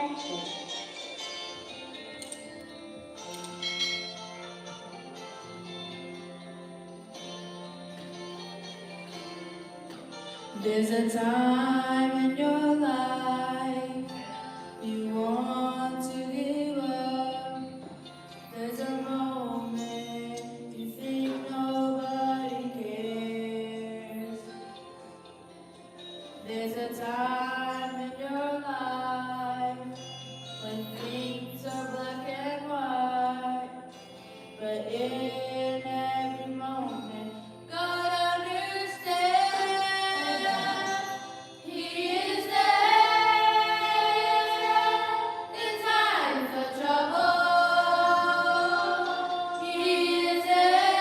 SDA Church. There's a time in your life you want to give up. There's a moment you think nobody cares. There's a time in your life when things are black and white, but in every moment, God understands. He is there in times of trouble. He is there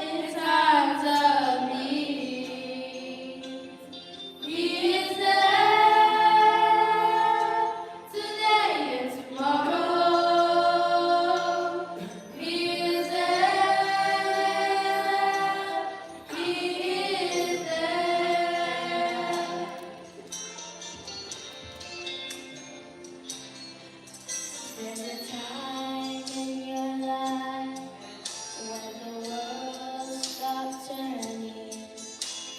in times of need. He is there today and tomorrow. He is there. He is there. There's a time in your life when the world stops turning.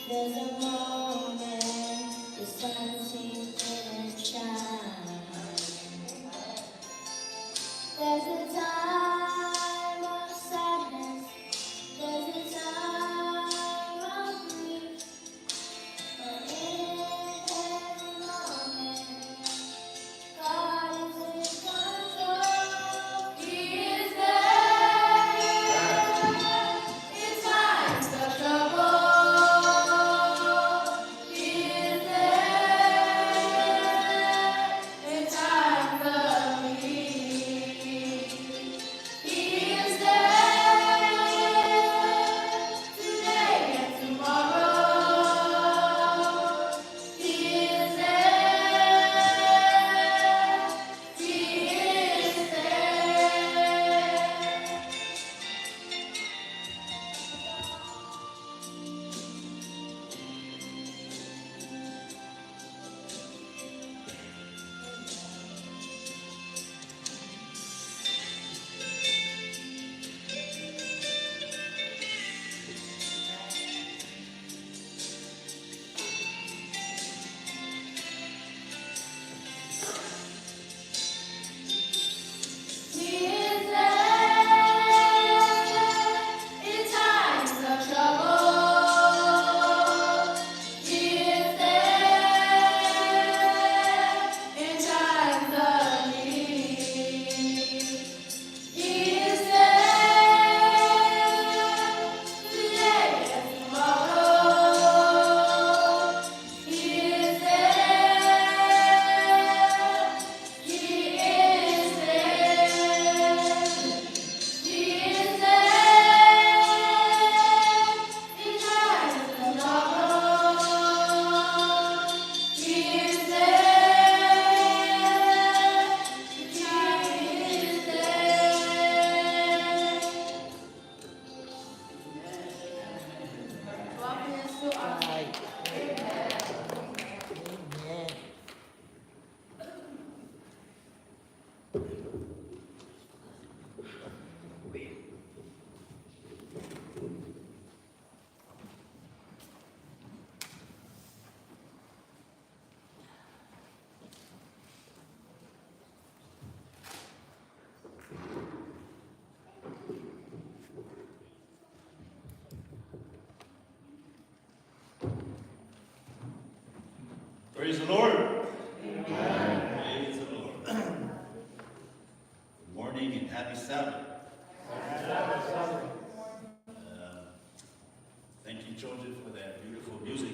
There's a moment the sun seems didn't shine. There's a time of sadness. There's a time of grief. But in every moment, God is in control. He is there in times of trouble. He is there in times of need. He is there today and tomorrow. He is there. He is there. He is there in times of trouble. He is there in times of need. He is there today and tomorrow. He is there. He is there. He is there in times of trouble. He is there. He is there. Welcome to our Praise the Lord. Praise the Lord. Good morning and happy Sabbath. Thank you, children, for that beautiful music.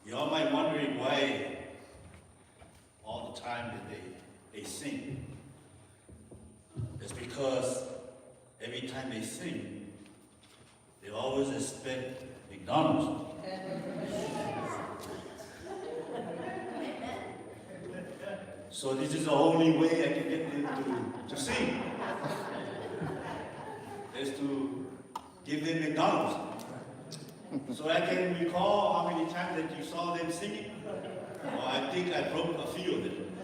You all might wondering why all the time that they sing. It's because every time they sing, they always expect McDonald's. So this is the only way I can get them to sing, is to give them McDonald's. So I can recall how many times that you saw them singing. Well, I think I broke a few of them.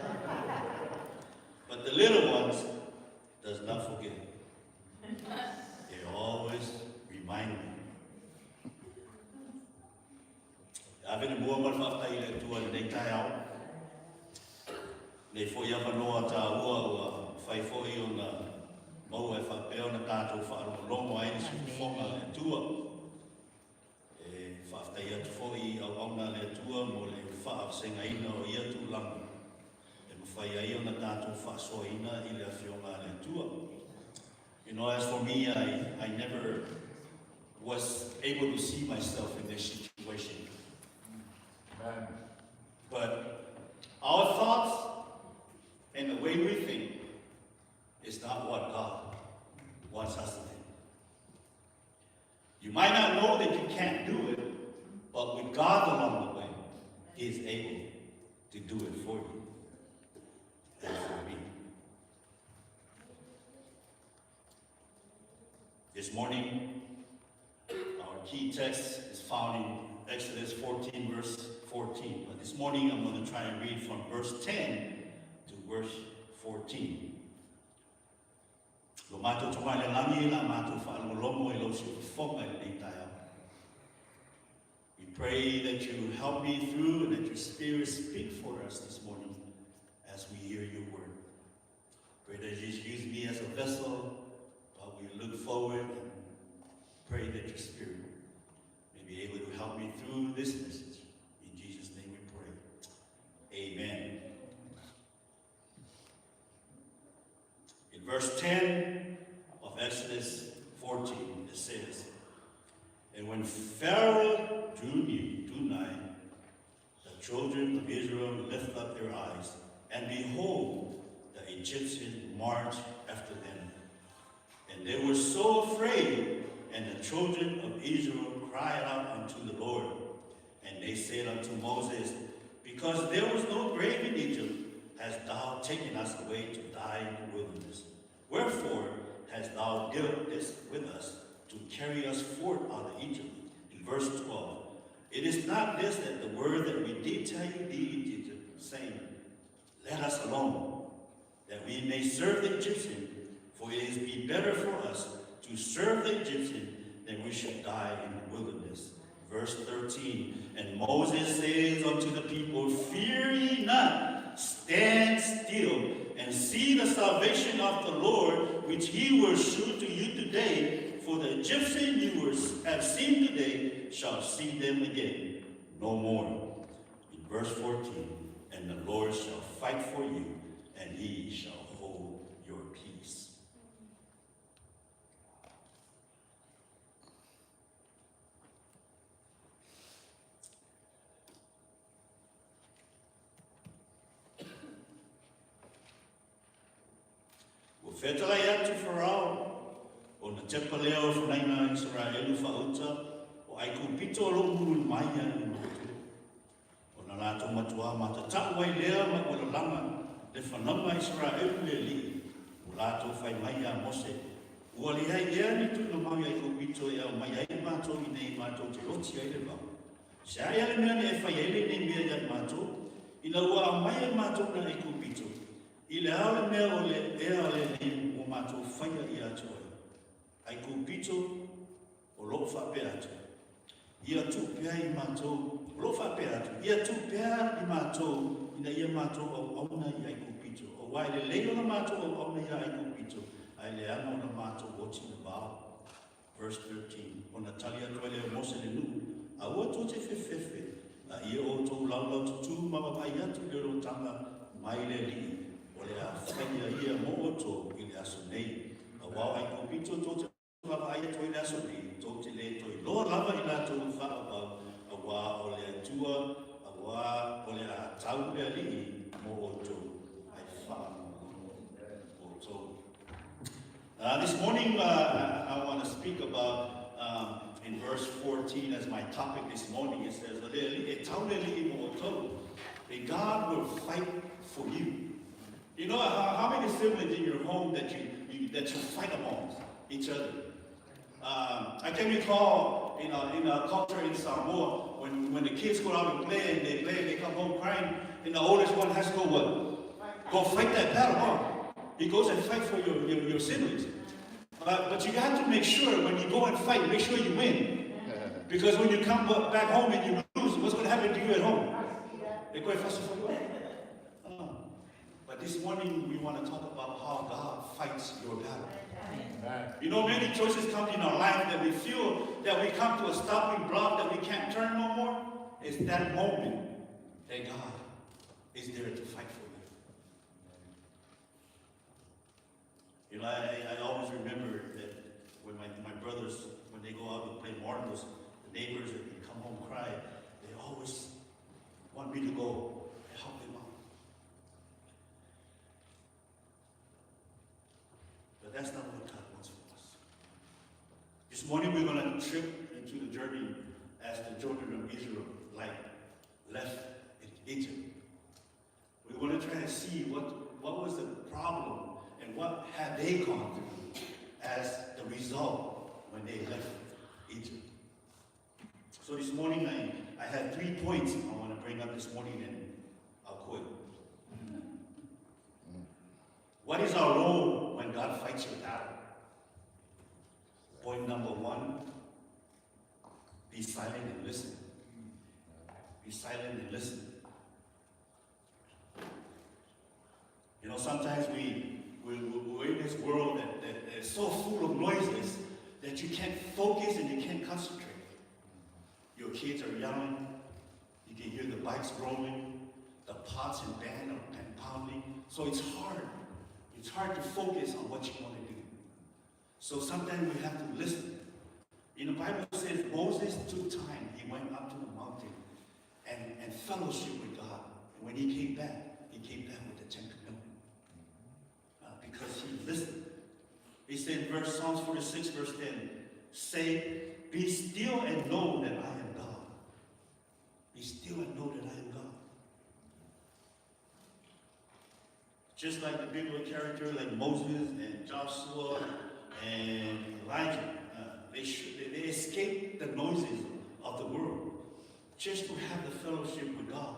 But the little ones does not forget. They always remind me. I've been a boy one after you let to they tie out. They for you know ta fai for you on mo e fa pe on ta to fa lo mo ai si fonga e tua. E fa after you for you on le tua mo le fa senga ina o ia tu lang. E mo fai ai on ta to fa so ina i le fionga le tua. You know, as for me, I never was able to see myself in this situation. Amen. But our thoughts and the way we think is not what God wants us to think. You might not know that you can't do it, but with God along the way, He is able to do it for you and for me. This morning, our key text is found in Exodus 14, verse 14. But this morning, I'm going to try and read from verse 10 to verse 14. We pray that you help me through and that your Spirit speak for us this morning as we hear your word. Pray that you use me as a vessel, but we look forward and pray that your Spirit may be able to help me through this message. In Jesus' name we pray. Amen. In verse 10 of Exodus 14, it says, "And when Pharaoh drew nigh, the children of Israel lifted up their eyes, and behold, the Egyptians marched after them. And they were so afraid, and the children of Israel cried out unto the Lord. And they said unto Moses, Because there was no grave in Egypt, hast thou taken us away to die in the wilderness? Wherefore hast thou dealt this with us to carry us forth out of Egypt?" In verse 12, "It is not this that the word that we did tell you in Egypt, saying, Let us alone, that we may serve the Egyptian, for it is be better for us to serve the Egyptian than we should die in the wilderness." Verse 13, "And Moses says unto the people, Fear ye not, stand still, and see the salvation of the Lord, which he will shew to you today. For the Egyptian you have seen today shall see them again no more." In verse 14, "And the Lord shall fight for you, and he shall hold your peace." Whawhetalai atu Farao, o na tepa leo whanaina Israelu whauta, o ai kupito lo muru maia i matu. O na lato matua matatau ai lea ma o langa, le whanama Israelu le li, o lato whai maia Mose. Ua li hai lea ni tu na mau ai kupito e au mai ai mato i nei mato te roti ai le vau. Se ai ale mea ne e whai ele nei mea i mato, ina ua au mai ai mato na ai kupito. I le aole mea o le ea le ni o mato whaia i atu ai. Ai kupito o lo whape atu. Ia tu pea i mato, o lo whape atu. Ia tu pea i mato, ina ia mato au auna i ai kupito. O wai le leo na mato au auna i ai kupito. Ai le ana o na mato o ti na bao. Verse 13, o na tali atu ai le Mose le nu. A ua to te whewhewe, a ia o tō laulau tutu mawapai atu le ro tanga mai le li. O le a whaia ia mo oto i le aso nei. A wau ai kupito tō te lava ai atu i le aso nei, tō te le toi loa lava i la tō whaapau, a wā o le atua, a wā o le a tau le ali mo oto, ai wha o tō. This morning I want to speak about in verse 14 as my topic this morning. It says, "E tau le ali mo oto, that God will fight for you." You know how many siblings in your home that you fight amongst each other? I can recall in our culture in Samoa, when the kids go out and play and they come home crying, and the oldest one has to go what? Go fight that battle, huh? He goes and fight for your siblings. But you have to make sure when you go and fight, make sure you win. Because when you come back home and you lose, what's going to happen to you at home? They're going to fuss for you. But this morning we want to talk about how God fights your battle. You know, many choices come in our life that we feel that we come to a stopping block that we can't turn no more. It's that moment that God is there to fight for you. You know, I always remember that when my brothers, when they go out and play marbles, the neighbors that come home cry, they always want me to go and help them out. But that's not what God wants from us. This morning we're going to trip into the journey as the children of Israel left Egypt. We're going to try to see what was the problem and what had they gone through as the result when they left Egypt. So this morning I have 3 points I want to bring up this morning, and I'll quit. What is our role when God fights your battle? Point number 1, be silent and listen. Be silent and listen. You know, sometimes we're in this world that is so full of noises that you can't focus and you can't concentrate. Your kids are yelling, you can hear the bikes rolling, the pots and pan are pounding, so it's hard. It's hard to focus on what you want to do. So sometimes we have to listen. In the Bible says Moses took time. He went up to the mountain and fellowship with God. And when he came back with the 10 Commandments. Because he listened. He said in Psalms 46, verse 10, say, be still and know that I am God. Be still and know that I am God. Just like the biblical character like Moses and Joshua and Elijah, they escaped the noises of the world just to have the fellowship with God.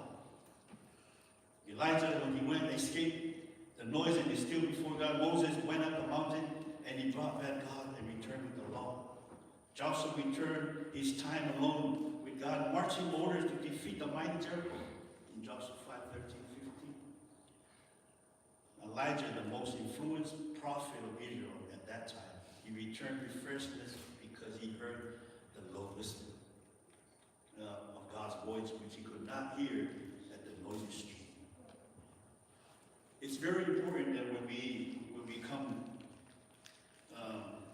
Elijah, when he went, escaped the noise and he stood before God. Moses went up the mountain and he brought back God and returned with the law. Joshua returned his time alone with God, marching orders to defeat the mighty Jericho in Joshua 5:13-15. Elijah, the most influenced prophet of Israel at that time, he returned refreshness because he heard the low whisper of God's voice, which he could not hear at the noisy street. It's very important that when we come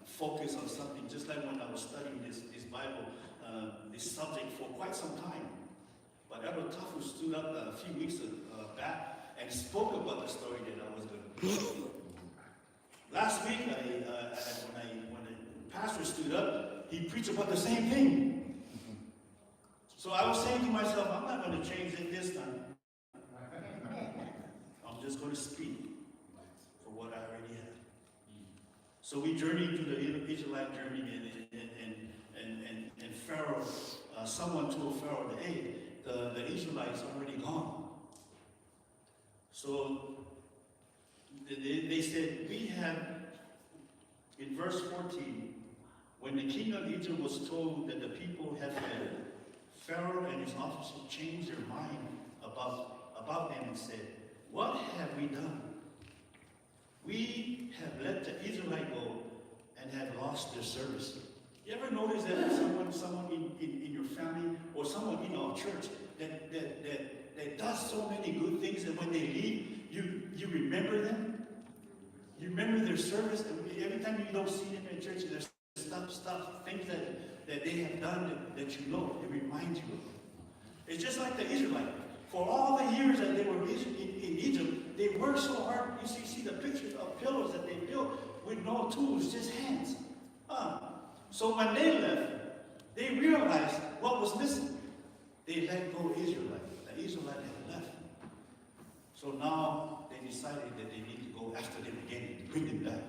focus on something, just like when I was studying this Bible, this subject for quite some time. But Elder Tafu stood up a few weeks back and spoke about the story that I was going to do. Last week, when the pastor stood up, he preached about the same thing. So I was saying to myself, I'm not going to change it this time. I'm just going to speak for what I already have. So we journeyed through the Israelite journey, and Pharaoh, someone told Pharaoh that, hey, the Israelites are already gone. So they said, we have, in verse 14, when the king of Egypt was told that the people had fled, Pharaoh and his officers changed their mind about them and said, what have we done? We have let the Israelite go and have lost their service. You ever notice that someone in your family or someone in our church that does so many good things, and when they leave, you remember them? You remember their service, and every time you don't see them in church, there's stuff, things that they have done that you know, it reminds you of them. It's just like the Israelites. For all the years that they were in Egypt, they worked so hard. You see the pictures of pillars that they built with no tools, just hands. So when they left, they realized what was missing. They let go of Israelite. The Israelite had left. So now they decided that they need to go after them again to bring them back.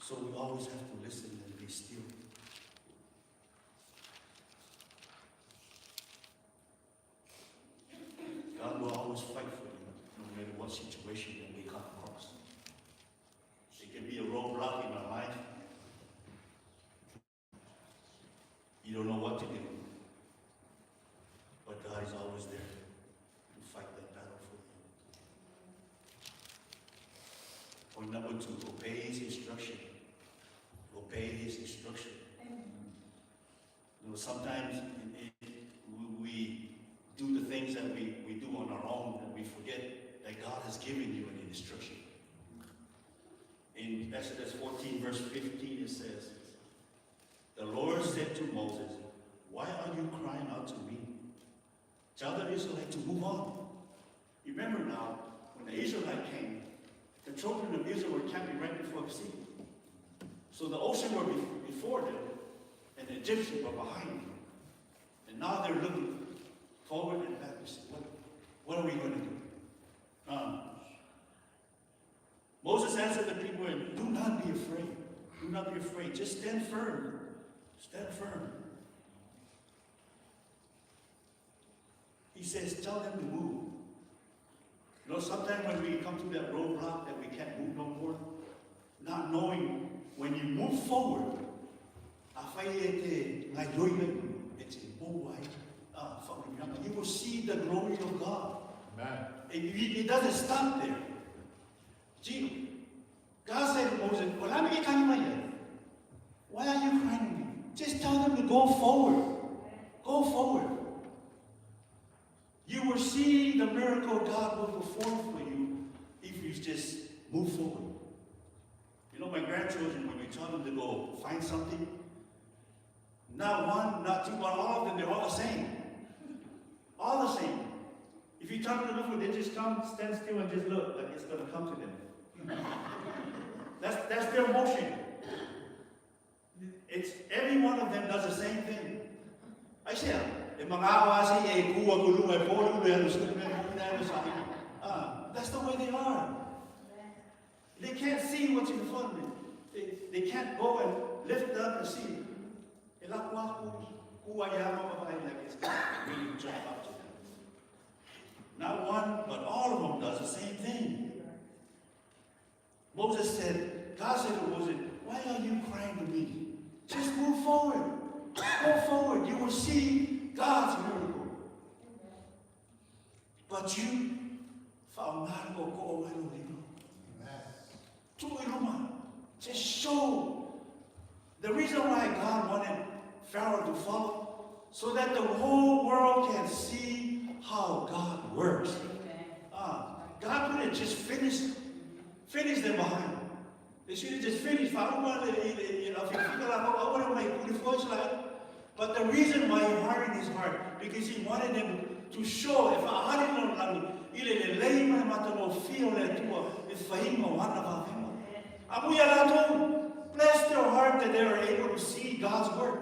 So we always have to listen and be still. God will always fight for you, no matter what situation that we come across. It can be a roadblock in our life. You don't know what to do. But God is always there to fight that battle for you. Point number 2, obey his instruction. Obey his instruction. You know, sometimes we do the things that we do on our own and we forget that God has given you an instruction. In Exodus 14, verse 15, it says, the Lord said to Moses, why are you crying out to me? Tell the Israelites to move on. Remember now, when the Israelites came, the children of Israel were camping right before the sea. So the ocean were before them, and the Egyptians were behind them. And now they're looking forward and back. What are we going to do? Moses answered the people, do not be afraid. Do not be afraid. Just stand firm. Stand firm. He says, tell them to move. You know, sometimes when we come to that roadblock that we can't move no more, not knowing when you move forward, you will see the glory of God. Amen. It doesn't stop there. God said to Moses, why are you crying to me? Just tell them to go forward. Go forward. You will see the miracle God will perform for you if you just move forward. You know, my grandchildren, when you tell them to go find something, not one, not two, but all of them, they're all the same. All the same. If you tell them to look for it, they just come, stand still, and just look like it's going to come to them. That's their motion. It's every one of them does the same thing. I say, that's the way they are. They can't see what's in front of them. They can't go and lift up and see. Not one, but all of them does the same thing. Moses said, God said to Moses, why are you crying to me? Just move forward. Go forward. You will see God's miracle. But you found not to go away. Just show. The reason why God wanted Pharaoh to follow, so that the whole world can see how God works. God couldn't just finish them behind. They should have just finished. But the reason why he hardened his heart, because he wanted them to show, bless their heart that they are able to see God's work.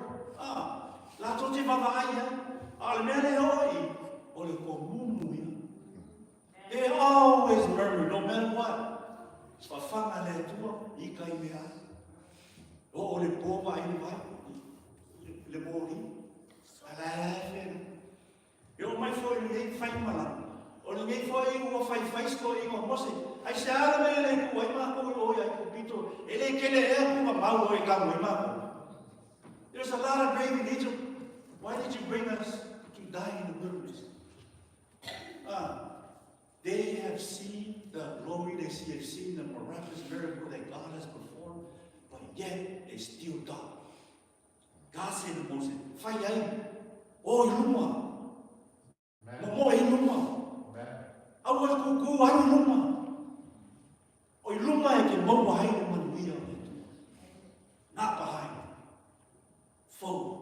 They always murmur, no matter what. You might fall in the fight, man. Or you may fall in a fight story on Mossi. I say, there's a lot of grave in Egypt. Why did you bring us to die in the wilderness? They have seen the glory, they have seen the miraculous miracle that God has performed, but yet they still doubt. God said to Moses, not behind, forward.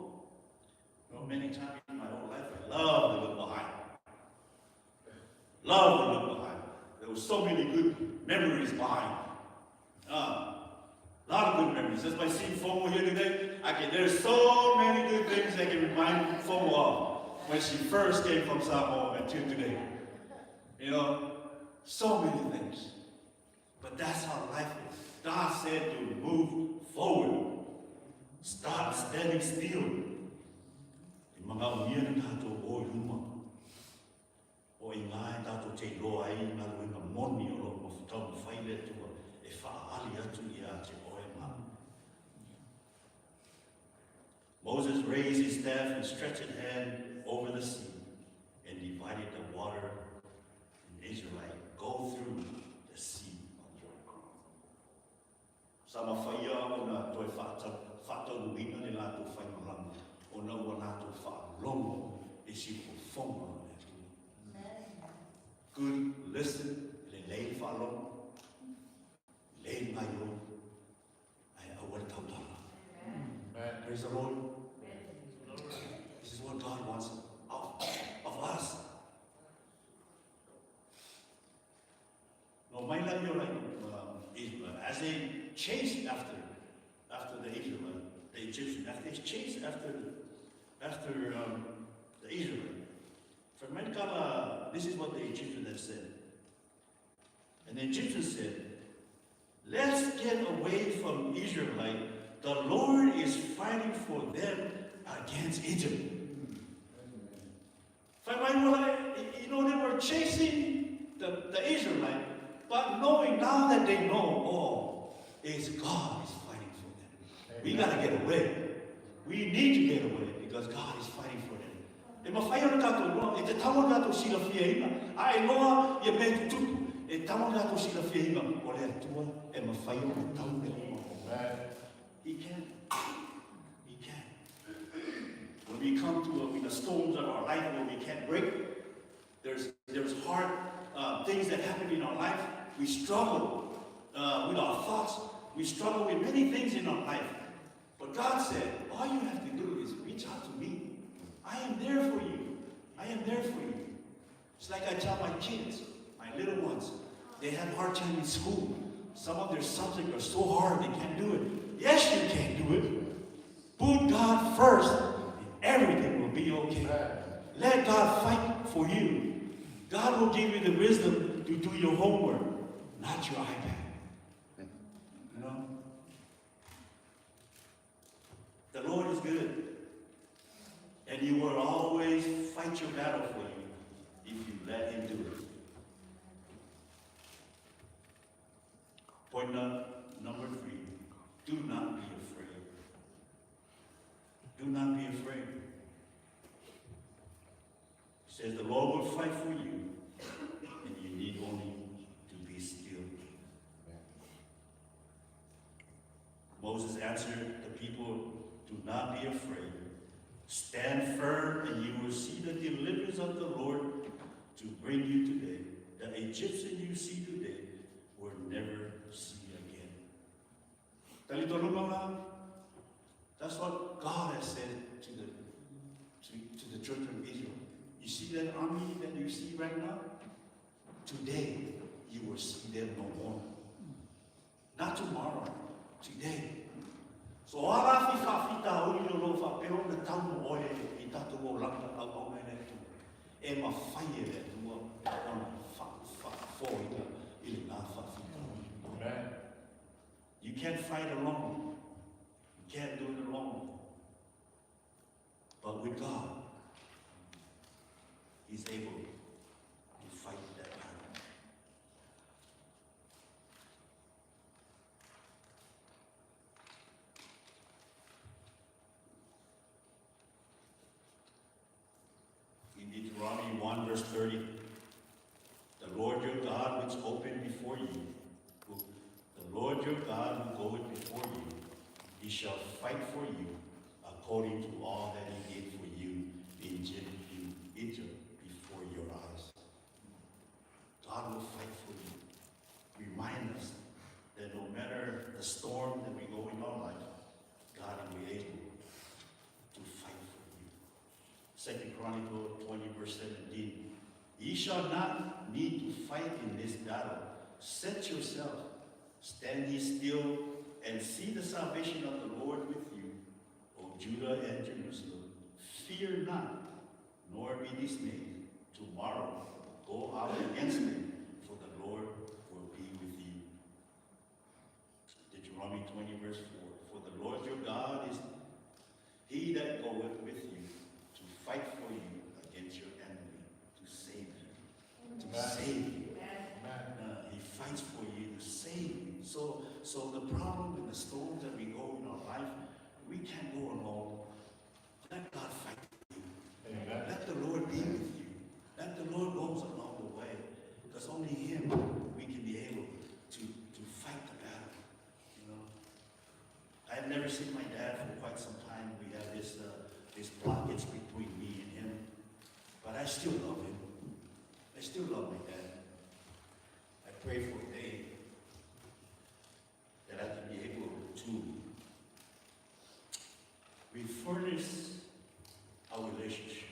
Well, many times in my whole life, I love to look behind. Love to look behind. There were so many good memories behind. A lot of good memories. As I see FOMO here today, there's so many good things I can remind FOMO of when she first came from Samoa until today. You know, so many things. But that's how life is. God said to move forward. Start standing still. Mga umiyan tato o luma. O ingai tato te loa ai nga luenga moni o lo mafutau mawhaile tua e whaali atu ia te oe ma. Moses raised his staff and stretched his hand over the sea and divided the water, and Israelite go through the sea of Jordan. Sama whaia o na toi whatau luina ni la tu whai malama o na ua la tu whaalongo e si po whonga e tu. Good, listen, le lei whaalongo, lei mai o, ai awara tautala. Praise the Lord. This is what God wants of us. No, my love, you're right. Israel, as they chased after the Israelite, the Egyptian, after they chased after the Israelite. For Menkala, this is what the Egyptian had said. And the Egyptian said, "Let's get away from Israelite. The Lord is fighting for them against Egypt." You know, they were chasing the Israelite, but knowing now that they know, it's God is fighting for them. We got to get away. We need to get away because God is fighting for them. E mawhai ana tātou noa, e te tawa tātou sila fia inga, a e noa i me tutu, e tawa tātou sila fia inga, o le atua e mawhai ana tau me hoa. He can. He can. When we come to the storms of our life where we can't break, there's hard things that happen in our life. We struggle with our thoughts. We struggle with many things in our life. But God said, all you have to do is reach out to me. I am there for you. I am there for you. It's like I tell my kids, my little ones, they have a hard time in school. Some of their subjects are so hard they can't do it. Yes, you can do it. Put God first, and everything will be okay. Let God fight for you. God will give you the wisdom to do your homework, not your iPad. You know? The Lord is good. And He will always fight your battle for you if you let Him do it. Point number 3. Do not be afraid. Do not be afraid. It says the Lord will fight for you, and you need only to be still. Moses answered the people, do not be afraid. Stand firm, and you will see the deliverance of the Lord to bring you today. The Egyptian you see today will never see again. That's what God has said to the children of Israel. You see that army that you see right now? Today, you will see them no more. Not tomorrow, today. So ala fi fita uli lo fa pero na tau oe I tatu o langa au au ene tu. E ma fai ele tu on fa fo I na fa fita. Amen. You can't fight alone. You can't do it alone. But with God, He's able to fight that battle. In Deuteronomy 1 verse 30, the Lord your God which opened before you, the Lord your God who goeth before you, He shall fight for you according to all that He did for you in Egypt before your eyes. God will fight for you. Remind us that no matter the storm that we go in our life, God will be able to fight for you. 2 Chronicles 20 verse 17. Ye shall not need to fight in this battle. Set yourself, stand ye still, and see the salvation of the Lord with you, O Judah and Jerusalem. Fear not, nor be dismayed. Tomorrow go out against them, for the Lord will be with you. Deuteronomy 20 verse 4. fights for you to save you. So the problem and the storms that we go in our life, we can't go alone. Let God fight for you. Amen. Let the Lord be with you. Let the Lord goes along the way. Because only Him we can be able to fight the battle. You know, I've never seen my dad for quite some time. We have this blockage between me and him, but I still love him. I still love my dad. I pray for a day that I can be able to refurnish our relationship.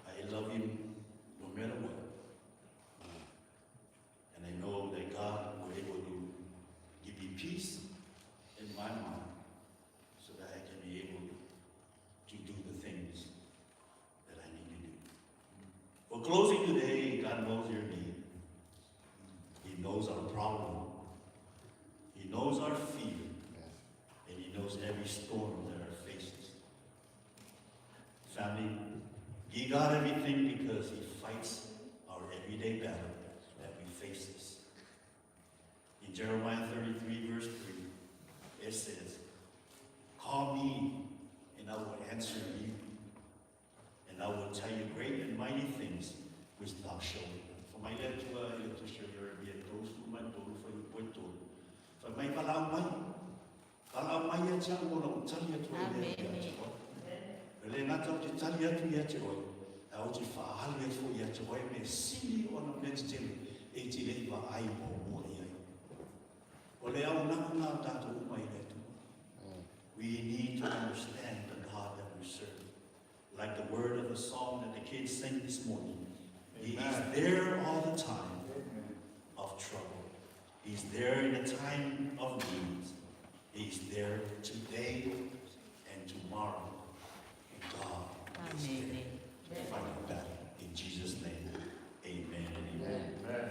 I love him no matter what. And I know that God will be able to give me peace in my mind so that I can be able to do the things that I need to do. For closing today, God knows your need. He knows our problem. He knows our fear. And He knows every storm that our faces. Family, He got everything because He fights our everyday battle that we face. In Jeremiah 33, verse 3, it says, "Call me, and I will answer you, and I will tell you great and mighty things which thou shalt not." For my little to show your be those who might do for you point to. For my kalau mai ya chang mo no chang ya tu ya. Le na to chang ya tu ya choi. Au ti fa hal ya fu ya choi me sili on a men's gym. E ti le va ai mo ya. Ole au na na ta tu mai le tu. We need to understand the God that we serve. Like the word of the song that the kids sang this morning. He is there all the time of trouble. He's there in the time of need. He's there today and tomorrow. And God is there to fight the battle. In Jesus' name, amen and amen. Amen.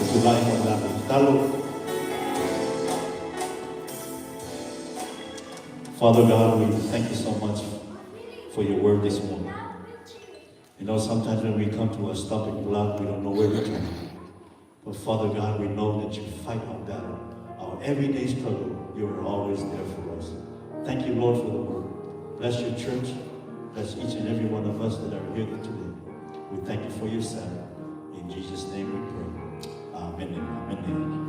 Itulah yang berlaku. Kalau Father God, we thank you so much for your word this morning. You know, sometimes when we come to a stopping block, we don't know where we turn. But Father God, we know that you fight our battle. Our everyday struggle, you are always there for us. Thank you, Lord, for the word. Bless your church. Bless each and every one of us that are here today. We thank you for your Sabbath. In Jesus' name we pray. Amen. Amen.